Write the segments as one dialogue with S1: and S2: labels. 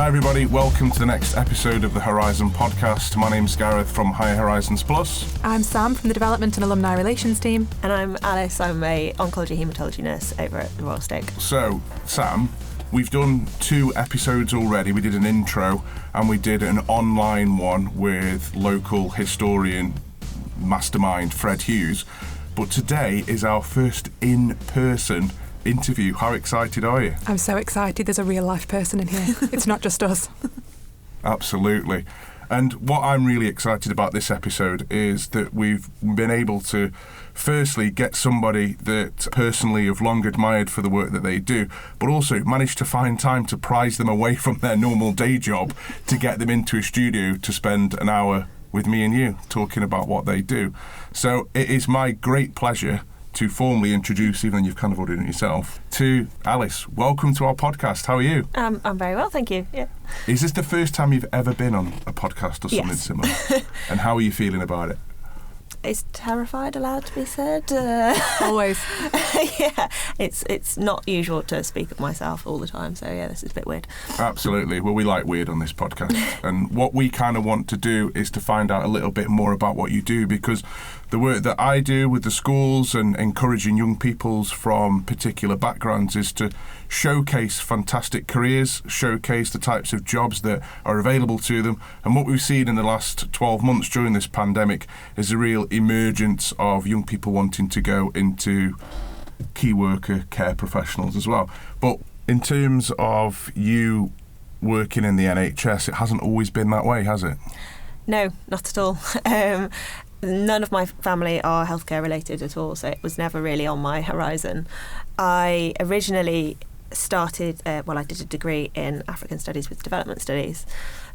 S1: Hi everybody, welcome to the next episode of the Horizon podcast. My name's Gareth from Higher Horizons Plus.
S2: I'm Sam from the Development and Alumni Relations team.
S3: And I'm Alice, I'm a oncology haematology nurse over at the Royal Stoke.
S1: So, Sam, we've done 2 episodes already. We did an intro and we did an online one with local historian mastermind Fred Hughes. But today is our first in-person interview. How excited are you?
S2: I'm so excited. There's a real life person in here. It's not just us.
S1: Absolutely. And what I'm really excited about this episode is that we've been able to firstly get somebody that personally have long admired for the work that they do, but also managed to find time to prize them away from their normal day job to get them into a studio to spend an hour with me and you talking about what they do. So it is my great pleasure to formally introduce, even though you've kind of already done it yourself, to Alice. Welcome to our podcast. How are you?
S3: I'm very well, thank you. Yeah.
S1: Is this the first time you've ever been on a podcast or something similar? And how are you feeling about it?
S3: Is terrified allowed to be said?
S2: Always.
S3: Yeah, it's not usual to speak of myself all the time, so yeah, this is a bit weird.
S1: Absolutely. Well, we like weird on this podcast. And what we kind of want to do is to find out a little bit more about what you do, because the work that I do with the schools and encouraging young peoples from particular backgrounds is to showcase fantastic careers, showcase the types of jobs that are available to them. And what we've seen in the last 12 months during this pandemic is a real emergence of young people wanting to go into key worker care professionals as well. But in terms of you working in the NHS, it hasn't always been that way, has it?
S3: No, not at all. None of my family are healthcare related at all, so it was never really on my horizon. I originally started, I did a degree in African Studies with Development Studies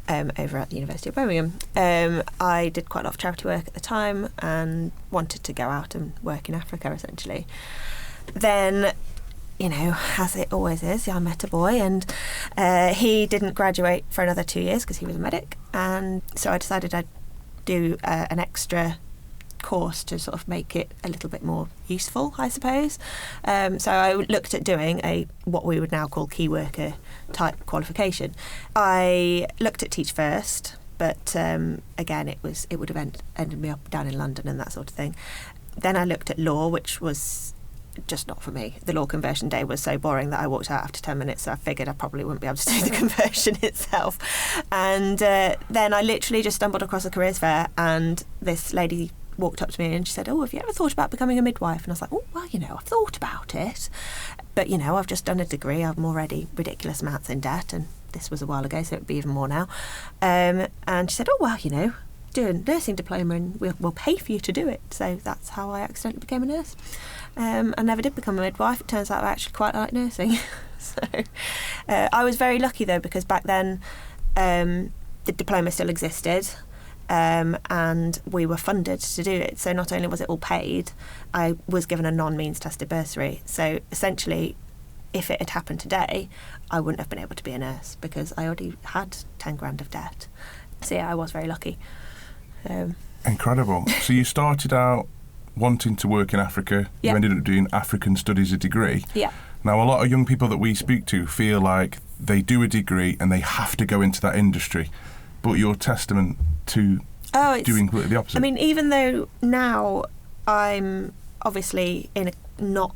S3: over at the University of Birmingham. I did quite a lot of charity work at the time and wanted to go out and work in Africa, essentially. Then, you know, as it always is, I met a boy and he didn't graduate for another 2 years because he was a medic, and so I decided I'd do an extra course to sort of make it a little bit more useful, I suppose. So I looked at doing what we would now call key worker type qualification. I looked at Teach First, but again, it would have ended me up down in London and that sort of thing. Then I looked at law, which was just not for me. The law conversion day was so boring that I walked out after 10 minutes, so I figured I probably wouldn't be able to do the conversion itself. And then I literally just stumbled across a careers fair, and this lady walked up to me and she said, "Oh, have you ever thought about becoming a midwife?" And I was like, "Oh, well, you know, I've thought about it, but, you know, I've just done a degree. I'm already ridiculous amounts in debt," and this was a while ago, so it'd be even more now. And she said, "Oh, well, you know, do a nursing diploma and we'll pay for you to do it." So that's how I accidentally became a nurse. I never did become a midwife. It turns out I actually quite like nursing. So I was very lucky, though, because back then the diploma still existed, and we were funded to do it. So not only was it all paid, I was given a non-means tested bursary. So essentially, if it had happened today, I wouldn't have been able to be a nurse because I already had 10 grand of debt. So yeah, I was very lucky.
S1: Incredible. So you started out wanting to work in Africa.
S3: Yeah.
S1: You ended up doing African Studies a degree.
S3: Yeah.
S1: Now, a lot of young people that we speak to feel like they do a degree and they have to go into that industry, but you're testament to doing completely the opposite.
S3: I mean, even though now I'm obviously not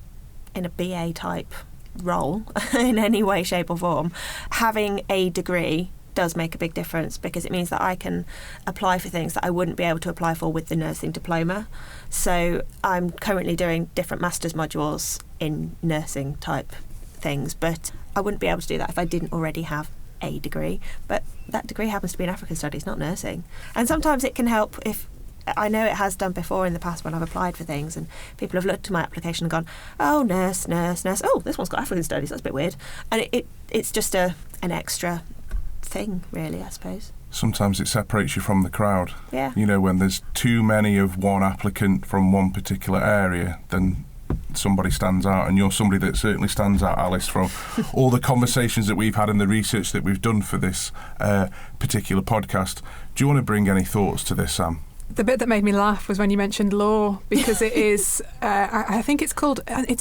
S3: in a BA type role in any way, shape or form, having a degree does make a big difference, because it means that I can apply for things that I wouldn't be able to apply for with the nursing diploma. So I'm currently doing different master's modules in nursing type things, but I wouldn't be able to do that if I didn't already have a degree. But that degree happens to be in African Studies, not nursing. And sometimes it can help, if I know it has done before in the past when I've applied for things and people have looked at my application and gone, "Oh, nurse. Oh, this one's got African Studies, that's a bit weird." And it's just an extra thing, really, I suppose.
S1: Sometimes it separates you from the crowd.
S3: Yeah.
S1: You know, when there's too many of one applicant from one particular area, then somebody stands out, and you're somebody that certainly stands out, Alice, from all the conversations that we've had and the research that we've done for this particular podcast. Do you want to bring any thoughts to this, Sam?
S2: The bit that made me laugh was when you mentioned law, because it is, I think it's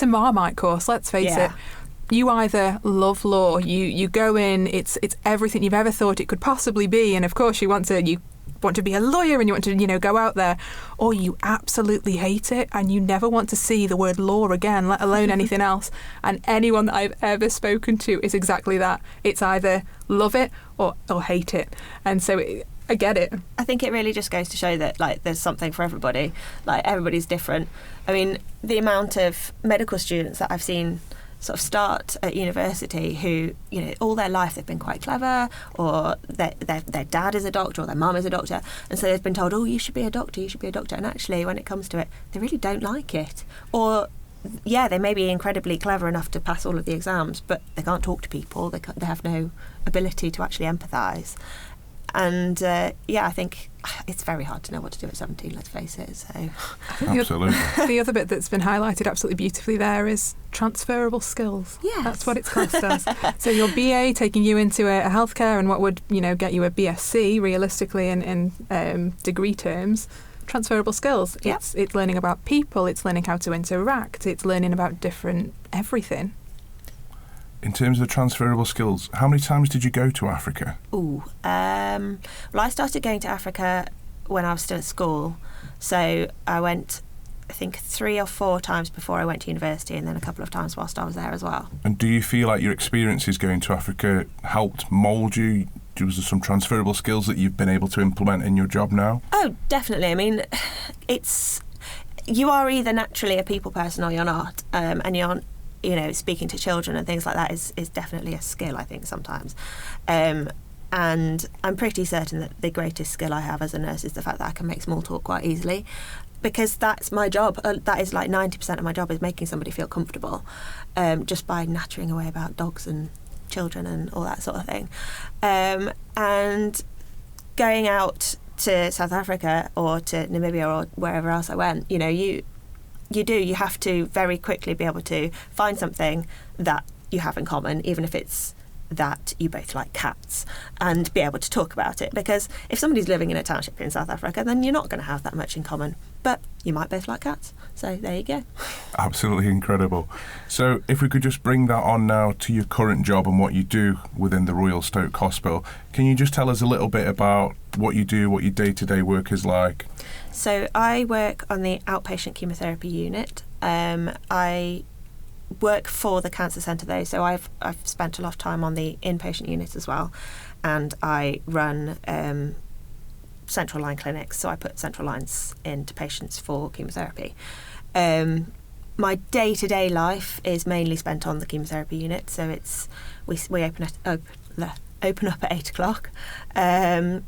S2: a Marmite course, let's face it. you either love law, you go in, it's everything you've ever thought it could possibly be, and of course you want to be a lawyer and you want to, go out there, or you absolutely hate it and you never want to see the word law again, let alone anything else. And anyone that I've ever spoken to is exactly that. It's either love it or hate it. And so I get it.
S3: I think it really just goes to show that, like, there's something for everybody. Like, everybody's different. I mean, the amount of medical students that I've seen sort of start at university who, all their life they've been quite clever, or their dad is a doctor or their mum is a doctor, and so they've been told, oh, you should be a doctor, and actually when it comes to it they really don't like it. Or they may be incredibly clever enough to pass all of the exams, but they can't talk to people, they have no ability to actually empathise. And I think it's very hard to know what to do at 17, let's face it. So
S1: absolutely.
S2: The other bit that's been highlighted absolutely beautifully there is transferable skills.
S3: Yes.
S2: That's what it's classed as. So your BA taking you into a healthcare and what would, get you a BSc realistically in degree terms, transferable skills.
S3: Yep.
S2: It's learning about people, it's learning how to interact, it's learning about different everything.
S1: In terms of transferable skills, how many times did you go to Africa?
S3: Well, I started going to Africa when I was still at school. So I went, I think, 3 or 4 times before I went to university, and then a couple of times whilst I was there as well.
S1: And do you feel like your experiences going to Africa helped mould you? Was there some transferable skills that you've been able to implement in your job now?
S3: Oh, definitely. I mean, you are either naturally a people person or you're not, and you're, speaking to children and things like that is definitely a skill, I think, sometimes. And I'm pretty certain that the greatest skill I have as a nurse is the fact that I can make small talk quite easily, because that's my job. That is like 90% of my job, is making somebody feel comfortable, just by nattering away about dogs and children and all that sort of thing. And going out to South Africa or to Namibia or wherever else I went, you have to very quickly be able to find something that you have in common, even if it's that you both like cats, and be able to talk about it. Because if somebody's living in a township in South Africa, then you're not going to have that much in common, but you might both like cats. So there you go.
S1: Absolutely incredible. So if we could just bring that on now to your current job and what you do within the Royal Stoke Hospital, can you just tell us a little bit about what you do, what your day-to-day work is like?
S3: So I work on the outpatient chemotherapy unit. I work for the cancer centre though, so I've spent a lot of time on the inpatient unit as well, and I run central line clinics, so I put central lines into patients for chemotherapy. My day-to-day life is mainly spent on the chemotherapy unit, so we open up at 8 o'clock, and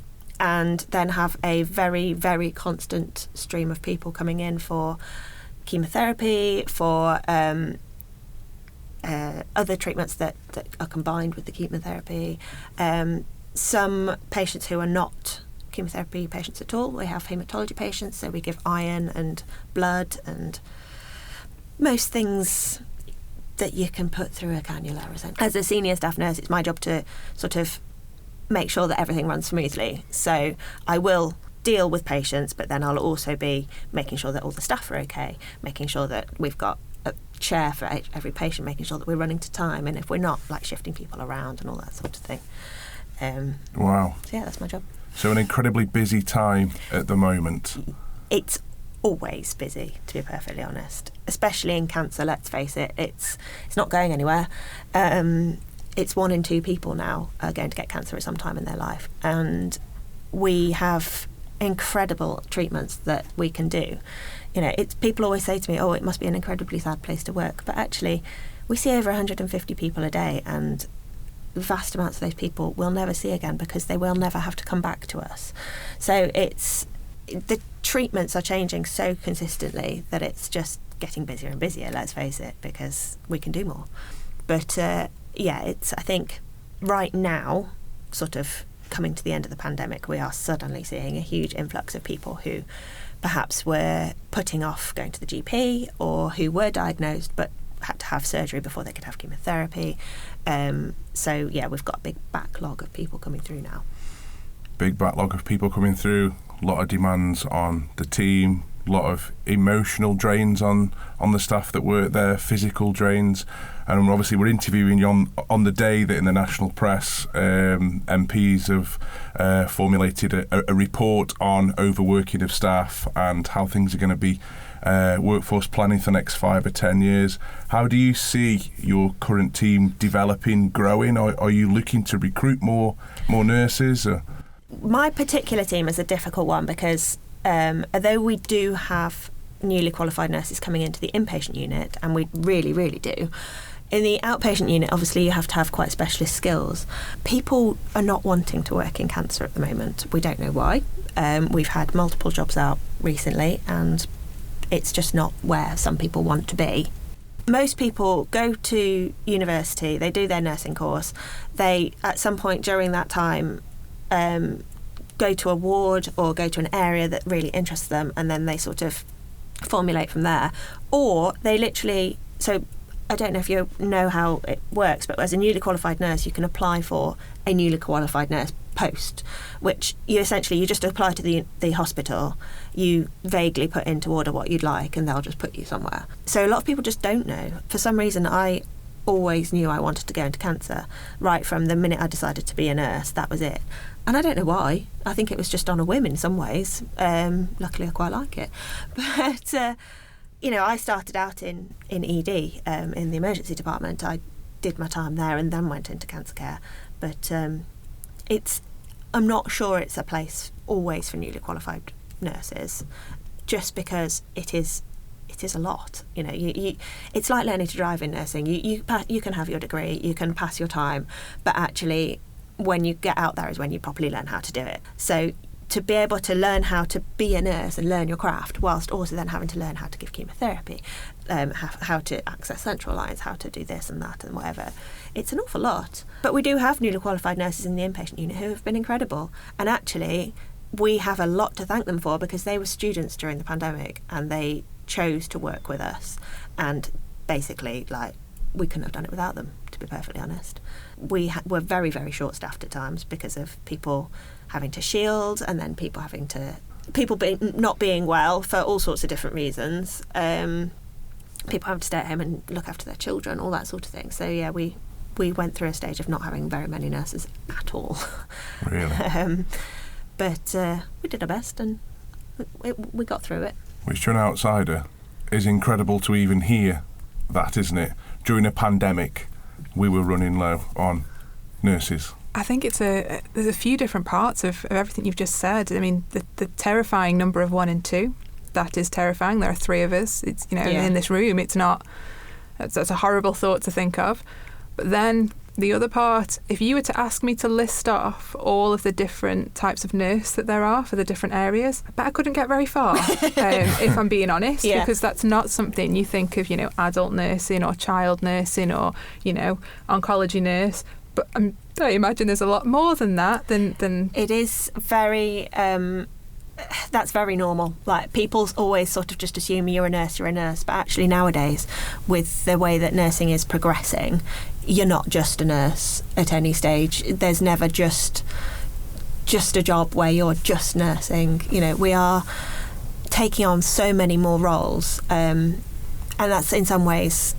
S3: then have a very, very constant stream of people coming in for chemotherapy, for other treatments that are combined with the chemotherapy. Some patients who are not chemotherapy patients at all, we have haematology patients, so we give iron and blood and most things that you can put through a cannula. As a senior staff nurse, it's my job to sort of make sure that everything runs smoothly. So I will deal with patients, but then I'll also be making sure that all the staff are okay, making sure that we've got a chair for every patient, making sure that we're running to time, and if we're not, like shifting people around and all that sort of thing.
S1: Wow.
S3: So yeah, that's my job.
S1: So an incredibly busy time at the moment.
S3: It's always busy, to be perfectly honest, especially in cancer. Let's face it, it's not going anywhere. It's 1 in 2 people now are going to get cancer at some time in their life, and we have incredible treatments that we can do. People always say to me, oh, it must be an incredibly sad place to work, but actually we see over 150 people a day, and vast amounts of those people we'll never see again because they will never have to come back to us. So the treatments are changing so consistently that it's just getting busier and busier, let's face it, because we can do more. But I think right now, sort of coming to the end of the pandemic, we are suddenly seeing a huge influx of people who perhaps were putting off going to the GP, or who were diagnosed but had to have surgery before they could have chemotherapy. We've got a big backlog of people coming through now.
S1: Big backlog of people coming through, a lot of demands on the team, a lot of emotional drains on the staff that work there, physical drains. And obviously we're interviewing you on the day that in the national press MPs have formulated a report on overworking of staff and how things are going to be workforce planning for the next 5 or 10 years. How do you see your current team developing, growing? Are you looking to recruit more nurses? Or?
S3: My particular team is a difficult one because although we do have newly qualified nurses coming into the inpatient unit, and we really, really do, in the outpatient unit, obviously you have to have quite specialist skills. People are not wanting to work in cancer at the moment. We don't know why. We've had multiple jobs out recently and it's just not where some people want to be. Most people go to university, they do their nursing course, they at some point during that time go to a ward or go to an area that really interests them, and then they sort of formulate from there. Or they literally, so I don't know if you know how it works, but as a newly qualified nurse, you can apply for a newly qualified nurse post, which you just apply to the hospital, you vaguely put into order what you'd like, and they'll just put you somewhere. So a lot of people just don't know. For some reason, I always knew I wanted to go into cancer. Right from the minute I decided to be a nurse, that was it. And I don't know why. I think it was just on a whim in some ways. Luckily, I quite like it. But I started out in ED, in the emergency department. I did my time there and then went into cancer care. But I'm not sure it's a place always for newly qualified nurses, just because it is a lot. It's like learning to drive in nursing. You can have your degree, you can pass your time, but actually when you get out there is when you properly learn how to do it. So to be able to learn how to be a nurse and learn your craft whilst also then having to learn how to give chemotherapy, how to access central lines, how to do this and that and whatever, it's an awful lot. But we do have newly qualified nurses in the inpatient unit who have been incredible, and actually we have a lot to thank them for, because they were students during the pandemic and they chose to work with us, and basically we couldn't have done it without them, to be perfectly honest. We were very, very short-staffed at times because of people having to shield, and then people not being well for all sorts of different reasons. People having to stay at home and look after their children, all that sort of thing. So yeah, we went through a stage of not having very many nurses at all.
S1: Really?
S3: But we did our best and we got through it.
S1: Which, to an outsider, is incredible to even hear that, isn't it? During a pandemic, we were running low on nurses.
S2: I think there's a few different parts of everything you've just said. I mean, the terrifying number of 1 and 2, that is terrifying. There are 3 of us. It's in this room. It's not. That's a horrible thought to think of. But then the other part, if you were to ask me to list off all of the different types of nurse that there are for the different areas, I bet I couldn't get very far, if I'm being honest, because that's not something you think of, adult nursing or child nursing or, oncology nurse. But I imagine there's a lot more than that. Than
S3: It is very... that's very normal. Like, people always sort of just assume you're a nurse, but actually nowadays, with the way that nursing is progressing, you're not just a nurse at any stage. There's never just a job where you're just nursing. We are taking on so many more roles, and that's in some ways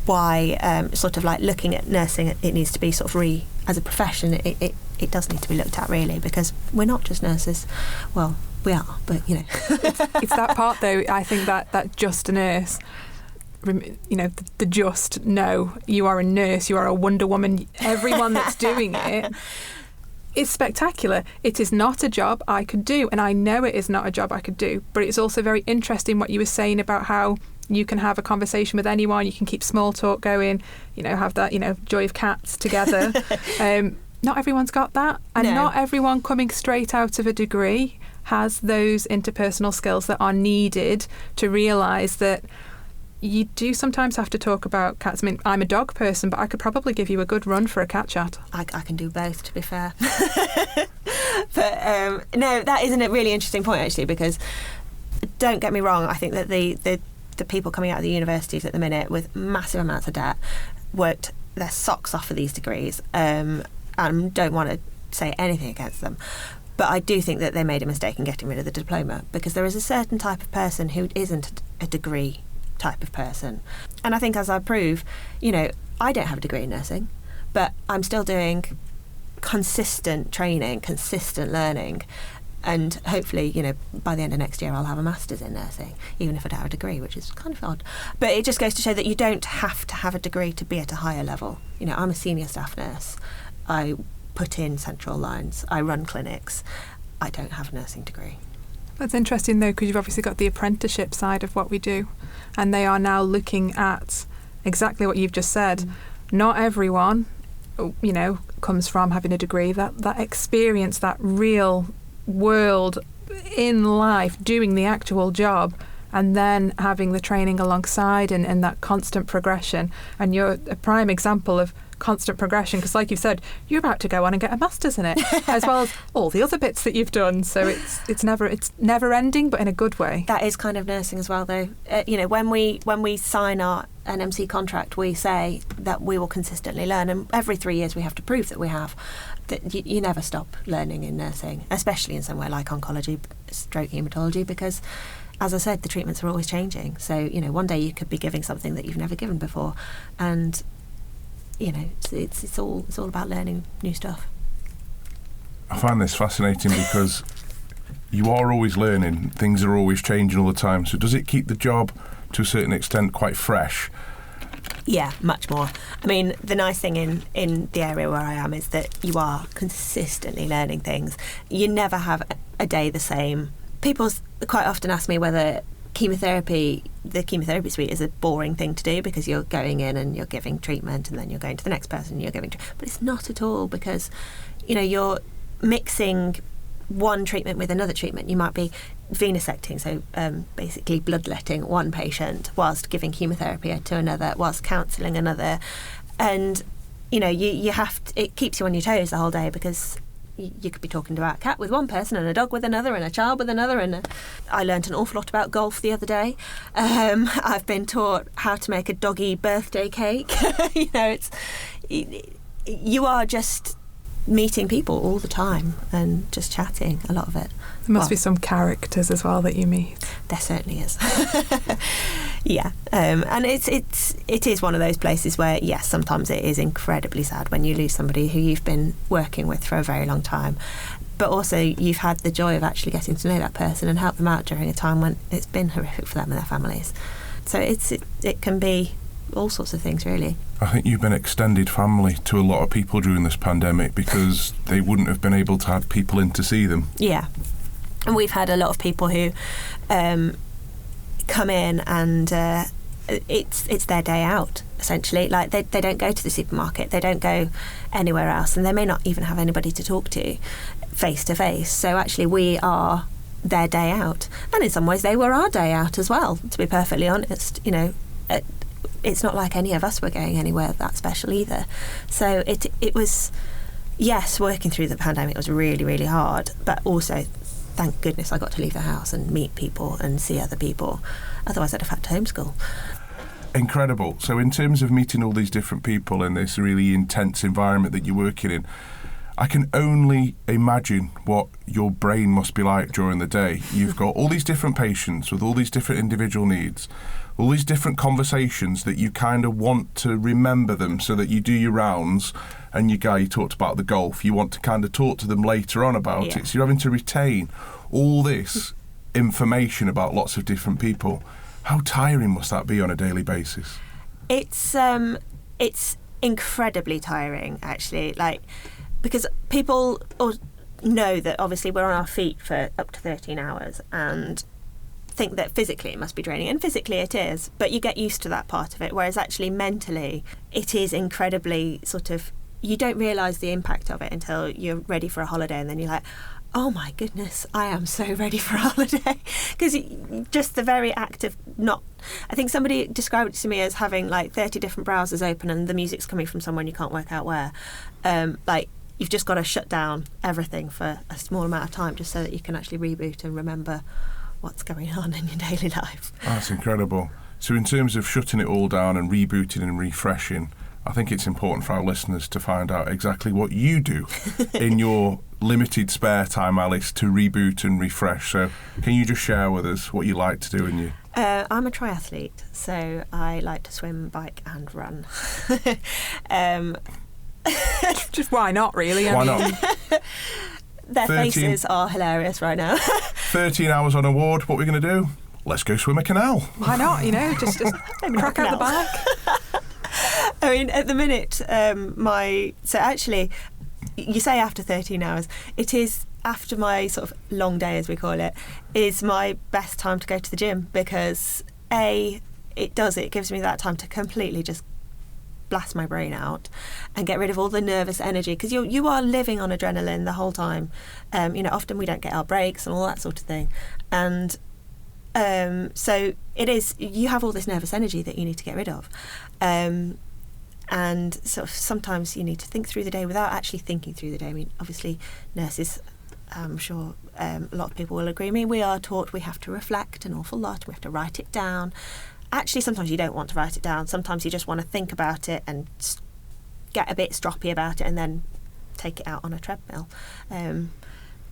S3: why sort of like looking at nursing, it needs to be sort of as a profession, it does need to be looked at, really, because we're not just nurses. Well, we are, but
S2: it's that part though. I think that just a nurse, the just no, you are a nurse, you are a Wonder Woman. Everyone that's doing it is spectacular. It is not a job I could do, and I know it is not a job I could do. But it's also very interesting what you were saying about how you can have a conversation with anyone, you can keep small talk going, have that, joy of cats together. Not everyone's got that, and not everyone coming straight out of a degree has those interpersonal skills that are needed to realise that you do sometimes have to talk about cats. I mean, I'm a dog person, but I could probably give you a good run for a cat chat.
S3: I can do both, to be fair. But no, that isn't a really interesting point, actually, because don't get me wrong, I think that the people coming out of the universities at the minute with massive amounts of debt worked their socks off for these degrees, and don't want to say anything against them. But I do think that they made a mistake in getting rid of the diploma, because there is a certain type of person who isn't a degree type of person. And I think, as I prove, I don't have a degree in nursing, but I'm still doing consistent training, consistent learning. And hopefully, by the end of next year, I'll have a master's in nursing, even if I don't have a degree, which is kind of odd. But it just goes to show that you don't have to have a degree to be at a higher level. I'm a senior staff nurse. I put in central lines. I run clinics. I don't have a nursing degree.
S2: That's interesting, though, because you've obviously got the apprenticeship side of what we do. And they are now looking at exactly what you've just said. Not everyone, comes from having a degree. That experience, that real world in life, doing the actual job, and then having the training alongside and that constant progression. And you're a prime example of constant progression, because like you said, you're about to go on and get a master's in it, as well as all the other bits that you've done. So it's never ending, but in a good way.
S3: That is kind of nursing as well, though. When we sign our NMC contract, we say that we will consistently learn, and every 3 years we have to prove that we have. That you never stop learning in nursing, especially in somewhere like oncology, stroke haematology, because, as I said, the treatments are always changing. So, one day you could be giving something that you've never given before, and it's all about learning new stuff.
S1: I find this fascinating because you are always learning, things are always changing all the time. So does it keep the job to a certain extent quite fresh?
S3: Yeah, much more. I mean, the nice thing in the area where I am is that you are consistently learning things. You never have a day the same. People quite often ask me whether the chemotherapy suite is a boring thing to do, because you're going in and you're giving treatment and then you're going to the next person and you're giving but it's not at all, because you're mixing one treatment with another treatment. You might be venesecting, so basically bloodletting one patient whilst giving chemotherapy to another, whilst counselling another, and you have to, it keeps you on your toes the whole day, because you could be talking about a cat with one person and a dog with another and a child with another. And I learnt an awful lot about golf the other day. I've been taught how to make a doggy birthday cake. You are just meeting people all the time and just chatting, a lot of it.
S2: There must be some characters as well that you meet.
S3: There certainly is. Yeah, and it is one of those places where, yes, sometimes it is incredibly sad when you lose somebody who you've been working with for a very long time, but also you've had the joy of actually getting to know that person and help them out during a time when it's been horrific for them and their families. So it can be all sorts of things, really.
S1: I think you've been extended family to a lot of people during this pandemic, because they wouldn't have been able to have people in to see them.
S3: Yeah, and we've had a lot of people who come in and it's their day out, essentially. Like they don't go to the supermarket, they don't go anywhere else, and they may not even have anybody to talk to face to face. So actually we are their day out, and in some ways they were our day out as well, to be perfectly honest. It's not like any of us were going anywhere that special either. So it was, yes, working through the pandemic was really, really hard, but also thank goodness I got to leave the house and meet people and see other people. Otherwise I'd have had to homeschool.
S1: Incredible. So in terms of meeting all these different people in this really intense environment that you're working in, I can only imagine what your brain must be like during the day. You've got all these different patients with all these different individual needs, all these different conversations that you kind of want to remember them so that you do your rounds, and you talked about the golf, you want to kind of talk to them later on about it. So you're having to retain all this information about lots of different people. How tiring must that be on a daily basis? It's
S3: incredibly tiring, actually. Because people know that obviously we're on our feet for up to 13 hours and think that physically it must be draining, and physically it is, but you get used to that part of it, whereas actually mentally it is incredibly you don't realise the impact of it until you're ready for a holiday, and then you're like, oh my goodness, I am so ready for a holiday. Because just the very act of I think somebody described it to me as having 30 different browsers open and the music's coming from somewhere and you can't work out where. You've just got to shut down everything for a small amount of time just so that you can actually reboot and remember what's going on in your daily life.
S1: That's incredible. So in terms of shutting it all down and rebooting and refreshing, I think it's important for our listeners to find out exactly what you do in your limited spare time, Alice, to reboot and refresh. So can you just share with us what you like to do in you?
S3: I'm a triathlete, so I like to swim, bike and run.
S2: Just why not, really?
S1: Why not?
S3: Their
S1: 13
S3: faces are hilarious right now.
S1: 13 hours on a ward, what are we going to do? Let's go swim a canal.
S2: Why not? Just crack out the bike.
S3: I mean, at the minute, so actually, you say after 13 hours, it is after my sort of long day, as we call it, is my best time to go to the gym because it gives me that time to completely just blast my brain out and get rid of all the nervous energy, because you are living on adrenaline the whole time. Often we don't get our breaks and all that sort of thing, and so it is, you have all this nervous energy that you need to get rid of, and sort of sometimes you need to think through the day without actually thinking through the day. I mean, obviously nurses, I'm sure a lot of people will agree with me, we are taught we have to reflect an awful lot, we have to write it down. Actually, sometimes you don't want to write it down. Sometimes you just want to think about it and get a bit stroppy about it and then take it out on a treadmill.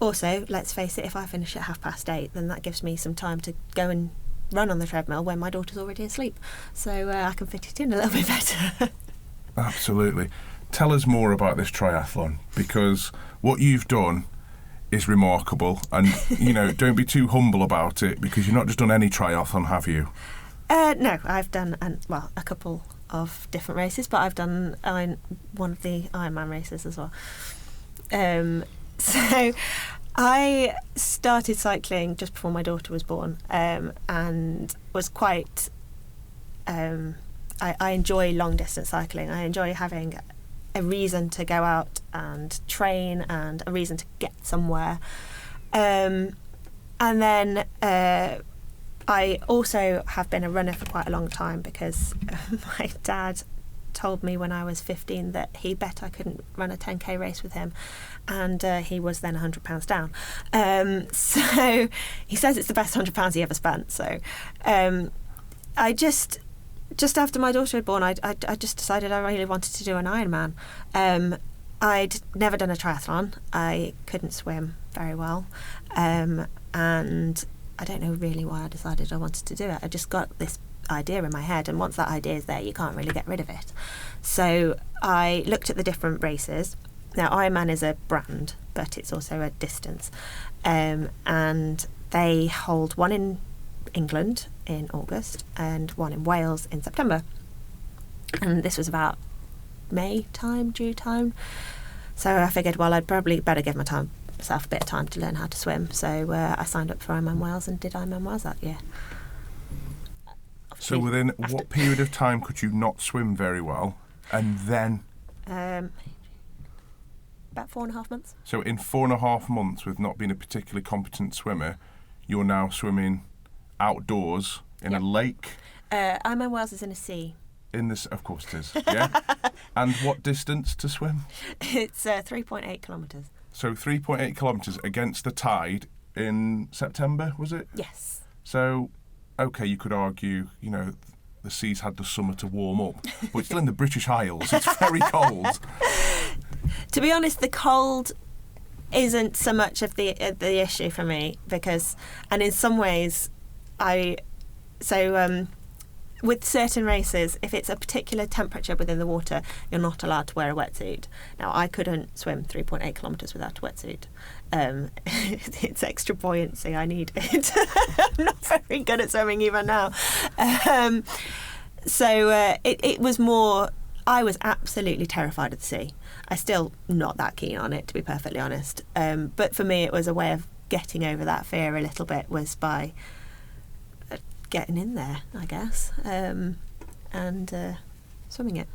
S3: Also, let's face it, if I finish at 8:30, then that gives me some time to go and run on the treadmill when my daughter's already asleep. So I can fit it in a little bit better.
S1: Absolutely. Tell us more about this triathlon, because what you've done is remarkable. And, don't be too humble about it, because you've not just done any triathlon, have you?
S3: No, I've done a couple of different races, but I've done one of the Ironman races as well. So I started cycling just before my daughter was born, and was quite. I enjoy long distance cycling. I enjoy having a reason to go out and train and a reason to get somewhere, and then. I also have been a runner for quite a long time because my dad told me when I was 15 that he bet I couldn't run a 10k race with him, and he was then £100 down. So he says it's the best £100 he ever spent. So I just after my daughter had born, I just decided I really wanted to do an Ironman. I'd never done a triathlon. I couldn't swim very well, and I don't know really why I decided I wanted to do it. I just got this idea in my head, and once that idea is there, you can't really get rid of it. So I looked at the different races. Now, Ironman is a brand, but it's also a distance. And they hold one in England in August and one in Wales in September. And this was about due time. So I figured, well, I'd probably better give myself a bit of time to learn how to swim. So I signed up for Ironman Wales and did Ironman Wales that year.
S1: So within what period of time could you not swim very well, and then?
S3: About 4.5 months.
S1: So in 4.5 months, with not being a particularly competent swimmer, you're now swimming outdoors in a lake?
S3: Ironman Wales is in a sea.
S1: In this, of course it is, yeah? And what distance to swim?
S3: It's 3.8 kilometres.
S1: So 3.8 kilometres against the tide in September, was it?
S3: Yes.
S1: So, OK, you could argue, the sea's had the summer to warm up, but it's still in the British Isles. It's very cold.
S3: To be honest, the cold isn't so much of the issue for me, because, and in some ways, with certain races, if it's a particular temperature within the water, you're not allowed to wear a wetsuit. Now, I couldn't swim 3.8 kilometres without a wetsuit. It's extra buoyancy I need. I'm not very good at swimming even now. So it was more, I was absolutely terrified of the sea. I'm still not that keen on it, to be perfectly honest. But for me, it was a way of getting over that fear a little bit, was by getting in there, I guess, and swimming it.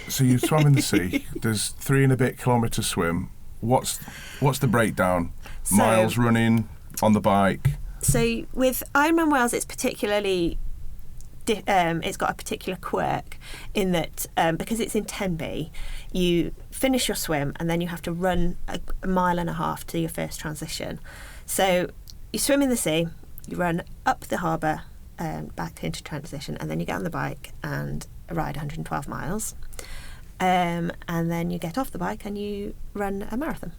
S1: So you swam in the sea. There's 3 and a bit kilometre swim. What's the breakdown? Miles running on the bike.
S3: So with Ironman Wales, it's particularly it's got a particular quirk in that because it's in 10B, you finish your swim and then you have to run a 1.5 miles to your first transition. So you swim in the sea, you run up the harbour, back into transition, and then you get on the bike and ride 112 miles. and then you get off the bike and you run a marathon.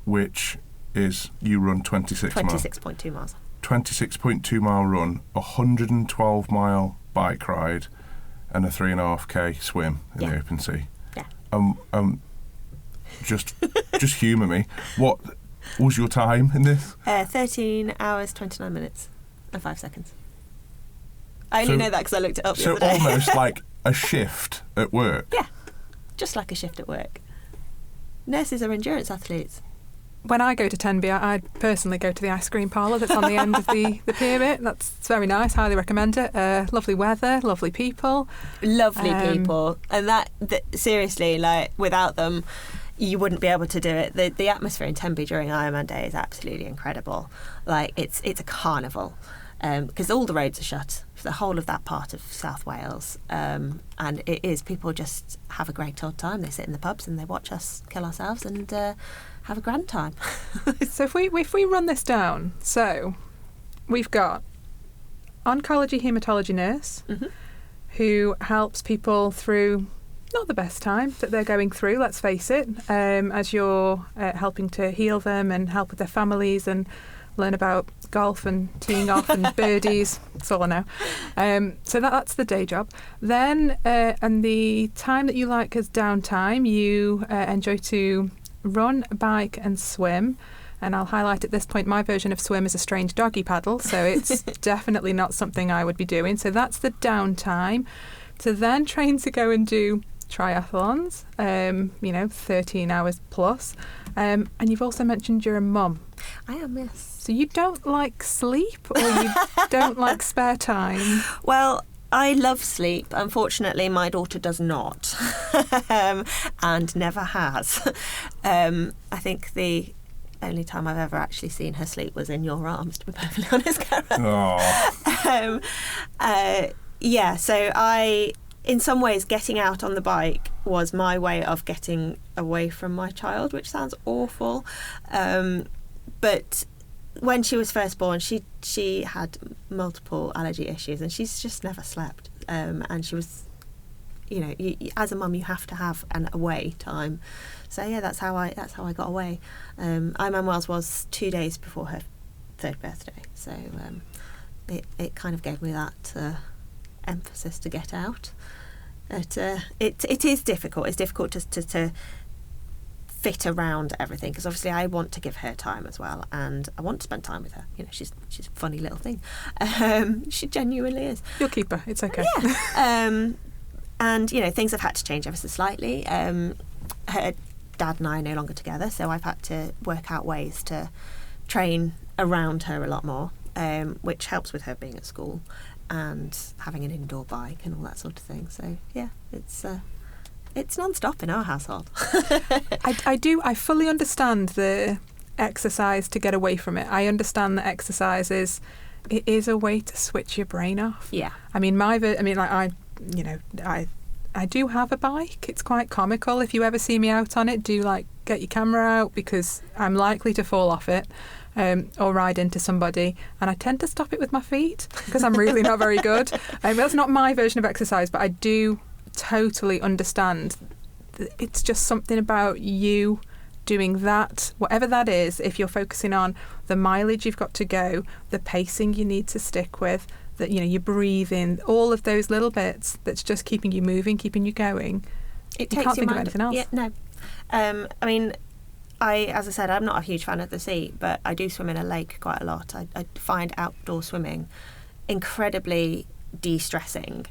S1: Which is, you run 26 miles.
S3: 26.2 miles.
S1: 26.2 mile run, 112 mile bike ride, and a 3.5k swim in the open sea.
S3: Yeah.
S1: Just humour me. What was your time in this?
S3: 13 hours, 29 minutes and 5 seconds. I only know that because I looked it up the other day.
S1: So almost like a shift at work.
S3: Yeah, just like a shift at work. Nurses are endurance athletes.
S2: When I go to Tenby, I personally go to the ice cream parlour that's on the end of the pier bit. It's very nice, highly recommend it. Lovely weather, lovely people.
S3: Lovely people. And that seriously, like, without them, you wouldn't be able to do it. The atmosphere in Tenby during Ironman Day is absolutely incredible. Like, it's a carnival. Because all the roads are shut for the whole of that part of South Wales, and it is, people just have a great old time. They sit in the pubs and they watch us kill ourselves and have a grand time.
S2: So if we run this down, so we've got oncology haematology nurse who helps people through not the best time that they're going through, let's face it, as you're helping to heal them and help with their families and learn about golf and teeing off and birdies. That's all I know. So that's the day job. Then, and the time that you like as downtime, you enjoy to run, bike and swim. And I'll highlight at this point, my version of swim is a strange doggy paddle, so it's definitely not something I would be doing. So that's the downtime. To then train to go and do triathlons, 13 hours plus. And you've also mentioned you're a mum.
S3: I am, yes.
S2: So you don't like sleep, or you don't like spare time?
S3: Well, I love sleep. Unfortunately, my daughter does not, and never has. I think the only time I've ever actually seen her sleep was in your arms, to be perfectly honest, Karen. So in some ways, getting out on the bike was my way of getting away from my child, which sounds awful. But when she was first born, she had multiple allergy issues, and she's just never slept. And she was, as a mum, you have to have an away time. So yeah, that's how I got away. Ironman Wales was 2 days before her 3rd birthday, so it kind of gave me that emphasis to get out. It is difficult. It's difficult to fit around everything, because obviously I want to give her time as well, and I want to spend time with her. She's a funny little thing. She genuinely is.
S2: You'll keep her. It's okay.
S3: Yeah. And things have had to change ever so slightly. Her dad and I are no longer together, so I've had to work out ways to train around her a lot more, which helps with her being at school and having an indoor bike and all that sort of thing. So yeah, it's non-stop in our household.
S2: I fully understand the exercise to get away from it. I understand that exercise is a way to switch your brain off.
S3: Yeah.
S2: I mean, I do have a bike. It's quite comical. If you ever see me out on it, do get your camera out, because I'm likely to fall off it. Or ride into somebody, and I tend to stop it with my feet because I'm really not very good. That's not my version of exercise, but I do totally understand. It's just something about you doing that, whatever that is. If you're focusing on the mileage you've got to go, the pacing you need to stick with, that you're breathing, all of those little bits that's just keeping you moving, keeping you going.
S3: You
S2: can't think of anything else.
S3: Yeah, no. As I said, I'm not a huge fan of the sea, but I do swim in a lake quite a lot. I find outdoor swimming incredibly de-stressing,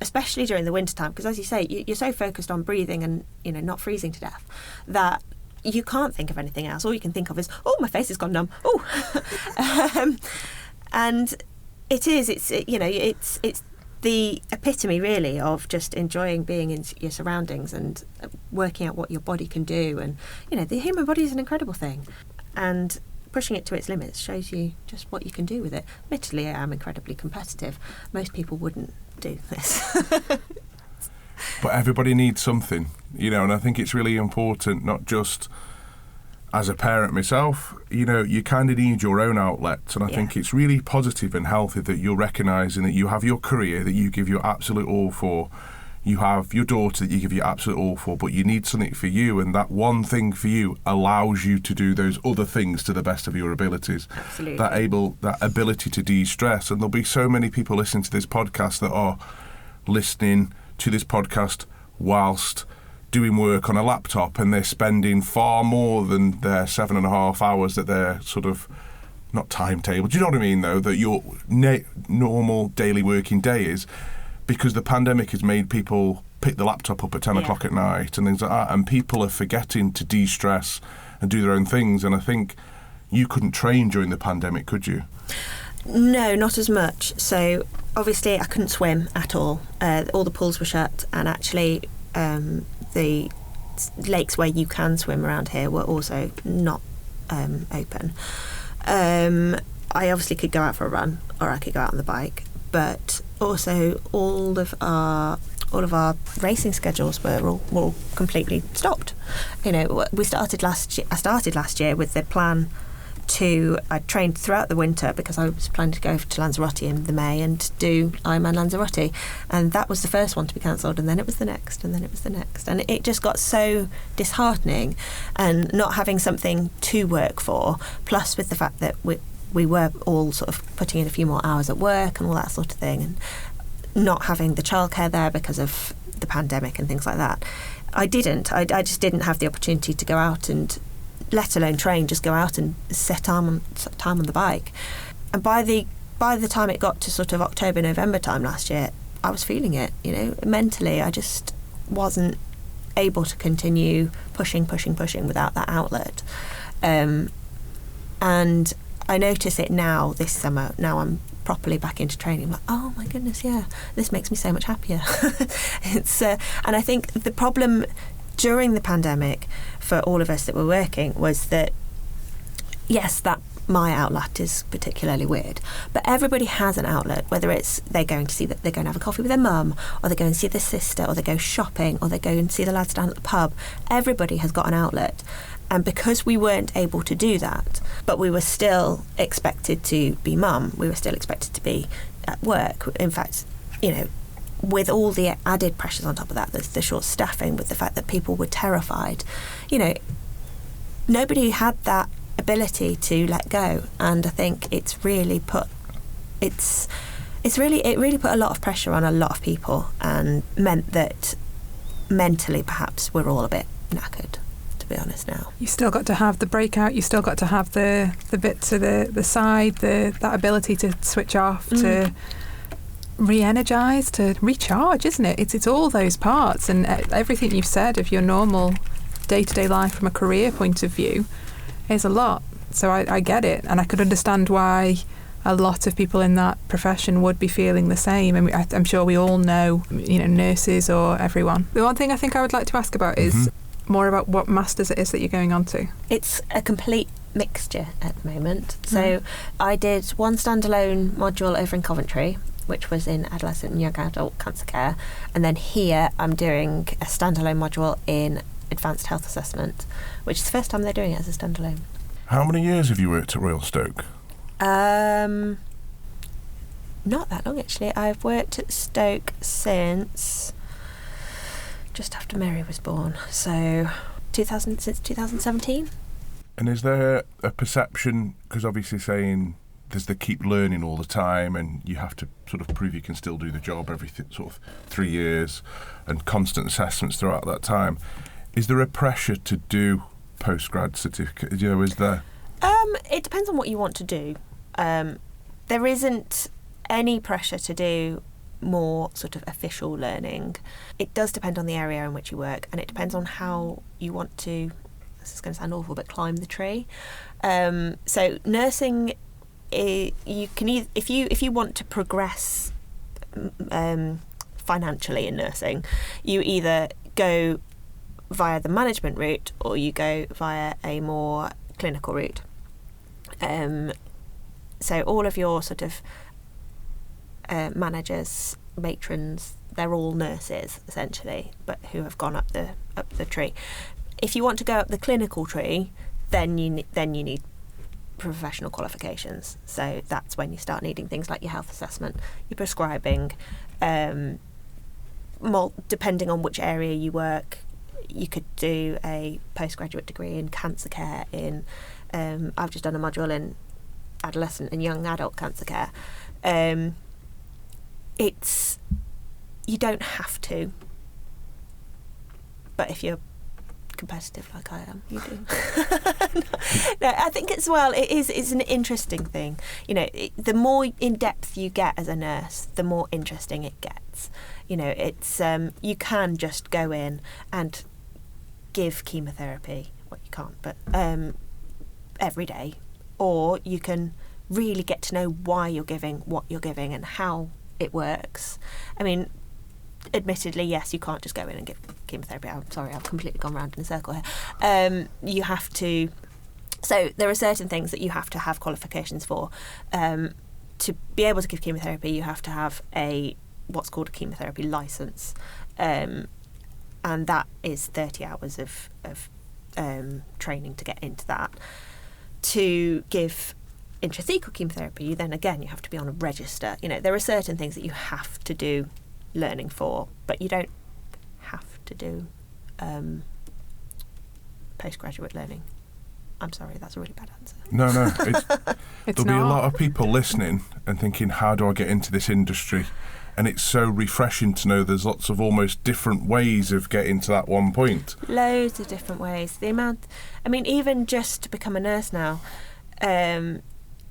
S3: especially during the wintertime, because as you say, you're so focused on breathing and not freezing to death that you can't think of anything else. All you can think of is, oh, my face has gone numb. Oh, and it's the epitome really of just enjoying being in your surroundings and working out what your body can do. And the human body is an incredible thing, and pushing it to its limits shows you just what you can do with it. Admittedly, I am incredibly competitive. Most people wouldn't do this.
S1: But everybody needs something, and I think it's really important, not just as a parent myself, you kind of need your own outlets, and I think it's really positive and healthy that you're recognising that you have your career that you give your absolute all for. you have your daughter that you give your absolute all for, but you need something for you, and that one thing for you allows you to do those other things to the best of your abilities.
S3: Absolutely.
S1: That ability to de-stress. And there'll be so many people listening to this podcast that are listening to this podcast whilst doing work on a laptop, and they're spending far more than their 7.5 hours that they're sort of not timetable. Do you know what I mean, though? That your normal daily working day is, because the pandemic has made people pick the laptop up at 10 o'clock at night and things like that, and people are forgetting to de-stress and do their own things. And I think you couldn't train during the pandemic, could you?
S3: No, not as much. So obviously I couldn't swim at all. All the pools were shut, and actually the lakes where you can swim around here were also not open. I obviously could go out for a run, or I could go out on the bike, but also all of our racing schedules were all completely stopped. You know, I started last year with the plan I trained throughout the winter because I was planning to go to Lanzarote in the May and do Ironman Lanzarote, and that was the first one to be cancelled, and then it was the next, and then it was the next, and it just got so disheartening, and not having something to work for, plus with the fact that we were all sort of putting in a few more hours at work and all that sort of thing, and not having the childcare there because of the pandemic and things like that. I just didn't have the opportunity to go out and, let alone train, just go out and set time on the bike. And by the time it got to sort of October, November time last year, I was feeling it, you know, mentally. I just wasn't able to continue pushing without that outlet. And I notice it now this summer. Now I'm properly back into training. I'm like, oh my goodness, yeah, this makes me so much happier. And I think the problem during the pandemic for all of us that were working was that, yes, that my outlet is particularly weird, but everybody has an outlet, whether it's they're going to have a coffee with their mum, or they go and see their sister, or they go shopping, or they go and see the lads down at the pub. Everybody has got an outlet. And because we weren't able to do that, but we were still expected to be mum, we were still expected to be at work. In fact, you know, with all the added pressures on top of that, there's the short staffing, with the fact that people were terrified, you know, nobody had that ability to let go. And I think it really put a lot of pressure on a lot of people, and meant that mentally perhaps we're all a bit knackered, to be honest now.
S2: You still got to have the breakout, you still got to have the bit to the side, that ability to switch off, to re-energise, to recharge, isn't it? It's all those parts, and everything you've said of your normal day-to-day life from a career point of view is a lot. So I get it, and I could understand why a lot of people in that profession would be feeling the same. I mean, I'm sure we all know, you know, nurses or everyone. The one thing I think I would like to ask about is more about what masters it is that you're going on to.
S3: It's a complete mixture at the moment. So I did one standalone module over in Coventry, which was in adolescent and young adult cancer care, and then here I'm doing a standalone module in advanced health assessment, which is the first time they're doing it as a standalone.
S1: How many years have you worked at Royal Stoke?
S3: Not that long, actually. I've worked at Stoke since just after Mary was born, so since 2017.
S1: And is there a perception, because obviously saying there's the keep learning all the time, and you have to sort of prove you can still do the job every sort of 3 years, and constant assessments throughout that time. Is there a pressure to do postgrad certificate? You know, is there?
S3: It depends on what you want to do. There isn't any pressure to do more sort of official learning. It does depend on the area in which you work, and it depends on how you want to, this is going to sound awful, but climb the tree. So nursing, you can either, if you want to progress financially in nursing, you either go via the management route or you go via a more clinical route. So all of your sort of managers, matrons, they're all nurses essentially, but who have gone up the tree. If you want to go up the clinical tree, then you need professional qualifications. So that's when you start needing things like your health assessment, your prescribing, depending on which area you work, you could do a postgraduate degree in cancer care. I've just done a module in adolescent and young adult cancer care. You don't have to, but if you're competitive like I am, you do. No, I think it's an interesting thing. The more in depth you get as a nurse, the more interesting it gets. It's you can just go in and give chemotherapy. Well, you can't, but every day, or you can really get to know why you're giving what you're giving and how it works. I mean, admittedly, yes, you can't just go in and give chemotherapy. I'm sorry, I've completely gone round in a circle here. You have to. So there are certain things that you have to have qualifications for. To be able to give chemotherapy, you have to have what's called a chemotherapy licence, and that is 30 hours of training to get into that. To give intrathecal chemotherapy, then again you have to be on a register. There are certain things that you have to do learning for, but you don't have to do postgraduate learning. I'm sorry, that's a really bad answer.
S1: No, there'll be a lot of people listening and thinking, how do I get into this industry? And it's so refreshing to know there's lots of almost different ways of getting to that one point.
S3: Loads of different ways. Even just to become a nurse now,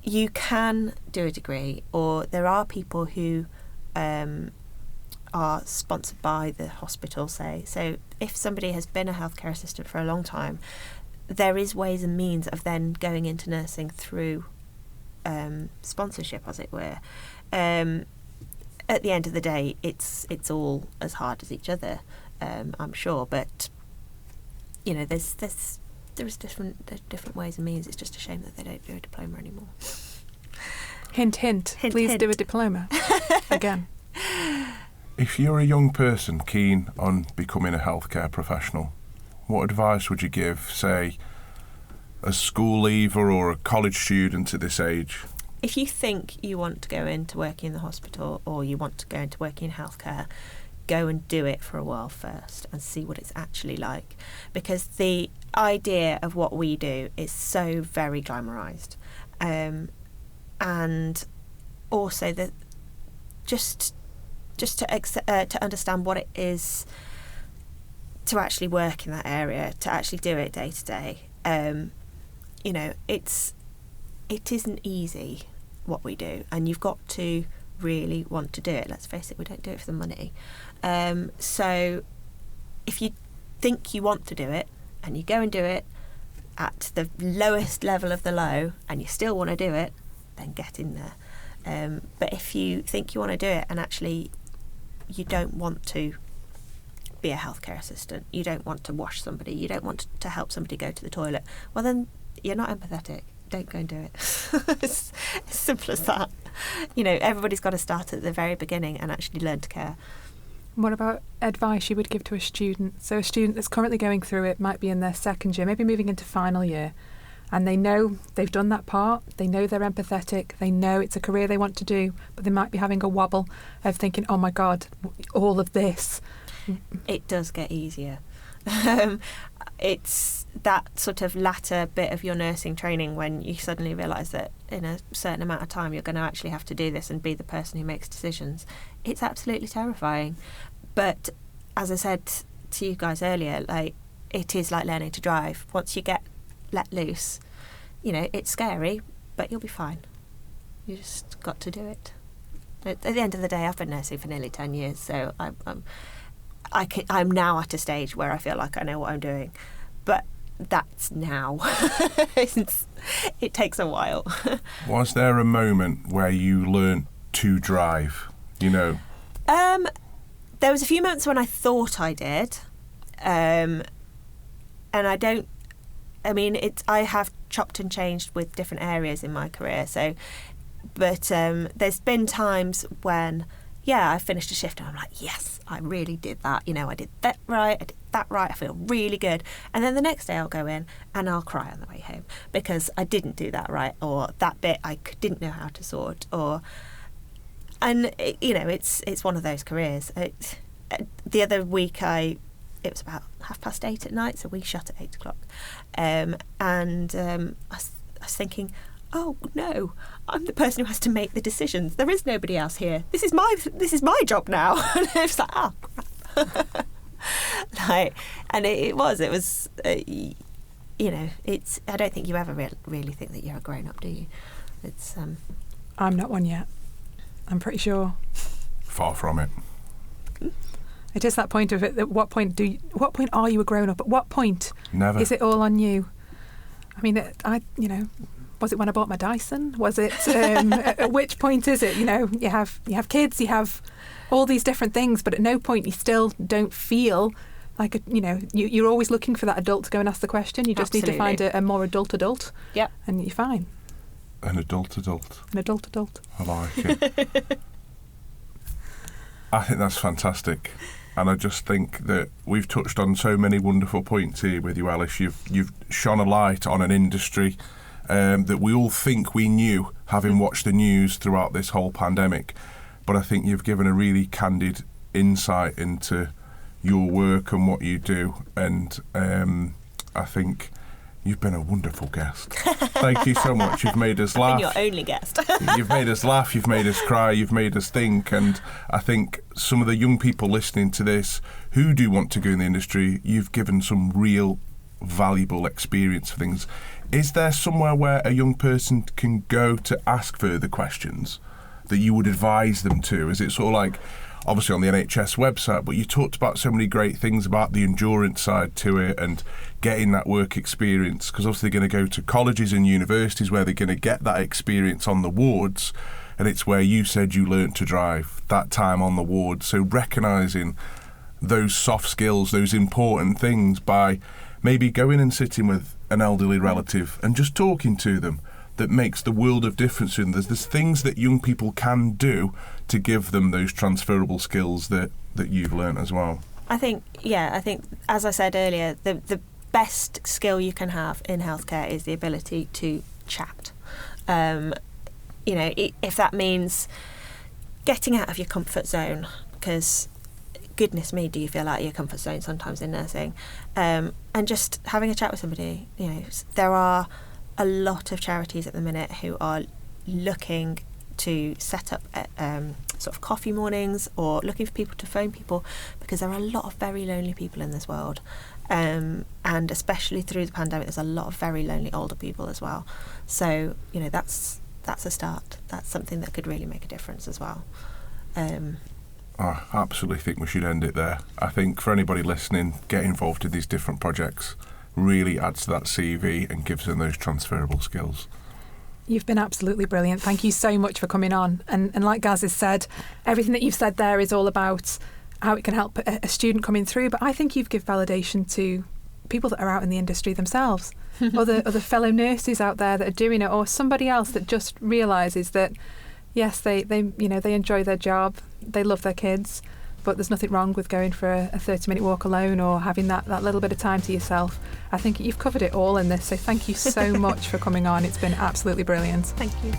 S3: you can do a degree, or there are people who are sponsored by the hospital, say. So if somebody has been a healthcare assistant for a long time, there is ways and means of then going into nursing through sponsorship, as it were. At the end of the day, it's all as hard as each other, I'm sure. But there's different ways and means. It's just a shame that they don't do a diploma anymore.
S2: Hint, hint. Please do a diploma again.
S1: If you're a young person keen on becoming a healthcare professional, what advice would you give, say, a school leaver or a college student at this age?
S3: If you think you want to go into working in the hospital, or you want to go into working in healthcare, go and do it for a while first and see what it's actually like. Because the idea of what we do is so very glamorised. And also that just to understand what it is to actually work in that area, to actually do it day to day. It isn't easy what we do, and you've got to really want to do it. Let's face it, we don't do it for the money. So if you think you want to do it and you go and do it at the lowest level of the low and you still want to do it, then get in there. But if you think you want to do it and actually you don't want to be a healthcare assistant, you don't want to wash somebody, you don't want to help somebody go to the toilet, well then you're not empathetic. Don't go and do it. It's as simple as that. Everybody's got to start at the very beginning and actually learn to care.
S2: What about advice you would give to a student? So a student that's currently going through it, might be in their second year, maybe moving into final year, and they know they've done that part, they know they're empathetic, they know it's a career they want to do, but they might be having a wobble of thinking, oh my God, all of this.
S3: It does get easier. It's that sort of latter bit of your nursing training when you suddenly realise that in a certain amount of time you're going to actually have to do this and be the person who makes decisions. It's absolutely terrifying. But as I said to you guys earlier, it is like learning to drive. Once you get let loose, it's scary, but you'll be fine. You just got to do it. At the end of the day, I've been nursing for nearly 10 years, so I'm now at a stage where I feel like I know what I'm doing, but that's now. It takes a while.
S1: Was there a moment where you learnt to drive?
S3: There was a few moments when I thought I did, and I don't. I have chopped and changed with different areas in my career. But there's been times when, I finished a shift and I'm like, yes, I really did that. I did that right. I did that right. I feel really good. And then the next day I'll go in and I'll cry on the way home because I didn't do that right, or that bit I didn't know how to sort, it's one of those careers. the other week it was about 8:30 at night, so we shut at 8 o'clock. I was thinking, oh no, I'm the person who has to make the decisions. There is nobody else here. This is my job now. And it was like, oh crap. And it was. It's. I don't think you ever really think that you're a grown up, do you? It's.
S2: I'm not one yet. I'm pretty sure.
S1: Far from it.
S2: It is that point of it. At what point are you a grown up? At what point
S1: Never.
S2: is it all on you? I mean, was it when I bought my Dyson? Was it at which point is it? You have kids, you have all these different things, but at no point you still don't feel like you're always looking for that adult to go and ask the question. You just
S3: Absolutely.
S2: need to find a more adult.
S3: Yep.
S2: And you're fine.
S1: An adult.
S2: An adult.
S1: I like it. I think that's fantastic. And I just think that we've touched on so many wonderful points here with you, Alice. You've shone a light on an industry that we all think we knew, having watched the news throughout this whole pandemic. But I think you've given a really candid insight into your work and what you do. And I think you've been a wonderful guest. Thank you so much. You've made us laugh.
S3: I'm your only guest.
S1: You've made us laugh, you've made us cry, you've made us think. And I think some of the young people listening to this who do want to go in the industry, you've given some real valuable experience for things. Is there somewhere where a young person can go to ask further questions that you would advise them to? Is it sort of like, obviously on the NHS website, but you talked about so many great things about the endurance side to it and getting that work experience, because obviously they're going to go to colleges and universities where they're going to get that experience on the wards, and it's where you said you learnt to drive, that time on the ward. So recognising those soft skills, those important things, by maybe going and sitting with an elderly relative and just talking to them, that makes the world of difference. And there's things that young people can do to give them those transferable skills that you've learnt as well.
S3: I think, as I said earlier, the best skill you can have in healthcare is the ability to chat. If that means getting out of your comfort zone, because goodness me, do you feel out of your comfort zone sometimes in nursing, and just having a chat with somebody. There are a lot of charities at the minute who are looking to set up sort of coffee mornings, or looking for people to phone people, because there are a lot of very lonely people in this world, and especially through the pandemic there's a lot of very lonely older people as well. So that's a start. That's something that could really make a difference as well.
S1: I absolutely think we should end it there. I think for anybody listening, get involved in these different projects really adds to that CV and gives them those transferable skills.
S2: You've been absolutely brilliant. Thank you so much for coming on. And like Gaz has said, everything that you've said there is all about how it can help a student coming through. But I think you've given validation to people that are out in the industry themselves, other fellow nurses out there that are doing it, or somebody else that just realises that, yes, they enjoy their job, they love their kids, but there's nothing wrong with going for a 30-minute walk alone, or having that little bit of time to yourself. I think you've covered it all in this, so thank you so much for coming on. It's been absolutely brilliant.
S3: Thank you.